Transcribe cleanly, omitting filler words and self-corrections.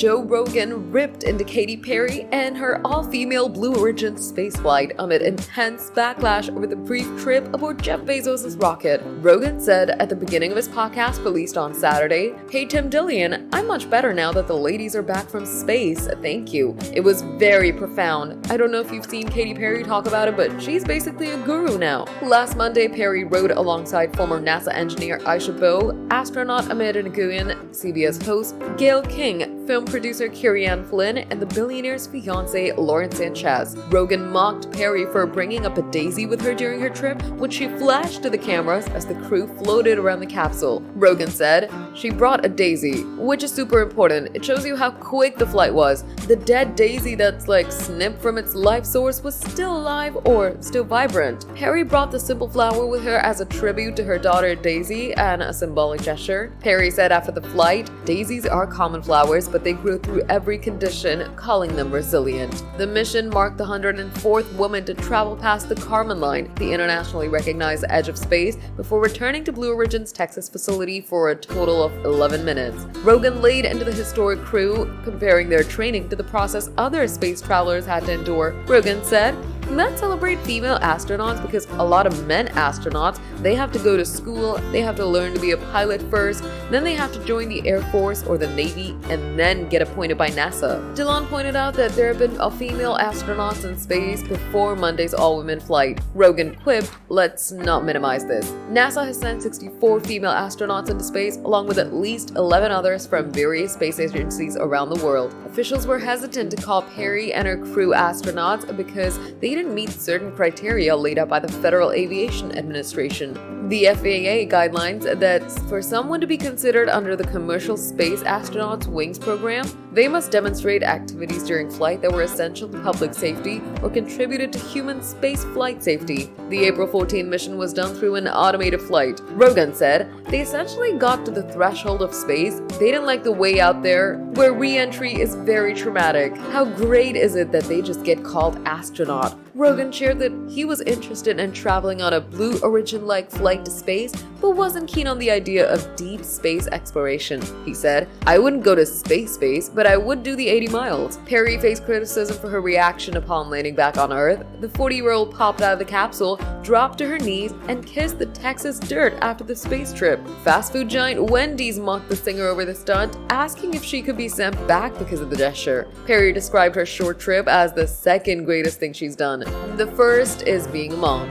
Joe Rogan ripped into Katy Perry and her all-female Blue Origin spaceflight amid intense backlash over the brief trip aboard Jeff Bezos' rocket. Rogan said at the beginning of his podcast released on Saturday, "Hey Tim Dillian, I'm much better now that the ladies are back from space, thank you. It was very profound. I don't know if you've seen Katy Perry talk about it, but she's basically a guru now." Last Monday, Perry rode alongside former NASA engineer Aisha Bowe, astronaut Amanda Nguyen, CBS host Gayle King, film producer Kieran Flynn, and the billionaire's fiancé Lauren Sanchez. Rogan mocked Perry for bringing up a daisy with her during her trip, which she flashed to the cameras as the crew floated around the capsule. Rogan said, "She brought a daisy, which is super important. It shows you how quick the flight was. The dead daisy that's like snipped from its life source was still alive or still vibrant." Perry brought the simple flower with her as a tribute to her daughter Daisy and a symbolic gesture. Perry said after the flight, "Daisies are common flowers, but they grow through every condition, calling them resilient." The mission marked the 104th woman to travel past the Kármán line, the internationally recognized edge of space, before returning to Blue Origin's Texas facility for a total of 11 minutes. Rogan laid into the historic crew, comparing their training to the process other space travelers had to endure. Rogan said, "Let's celebrate female astronauts because a lot of men astronauts, they have to go to school, they have to learn to be a pilot first, then they have to join the Air Force or the Navy, and then get appointed by NASA." Dillon pointed out that there have been female astronauts in space before Monday's all-women flight. Rogan quipped, "Let's not minimize this. NASA has sent 64 female astronauts into space, along with at least 11 others from various space agencies around the world." Officials were hesitant to call Perry and her crew astronauts because they didn't meet certain criteria laid out by the Federal Aviation Administration. The FAA guidelines that for someone to be considered under the Commercial Space Astronauts Wings program, they must demonstrate activities during flight that were essential to public safety or contributed to human space flight safety. The April 14 mission was done through an automated flight. Rogan said, "They essentially got to the threshold of space. They didn't like the way out there, where re-entry is very traumatic. How great is it that they just get called astronaut?" Rogan shared that he was interested in traveling on a Blue Origin-like flight to space, but wasn't keen on the idea of deep space exploration. He said, "I wouldn't go to space, but I would do the 80 miles. Perry faced criticism for her reaction upon landing back on Earth. The 40-year-old popped out of the capsule, dropped to her knees, and kissed the Texas dirt after the space trip. Fast food giant Wendy's mocked the singer over the stunt, asking if she could be sent back because of the gesture. Perry described her short trip as the second greatest thing she's done. The first is being a mom.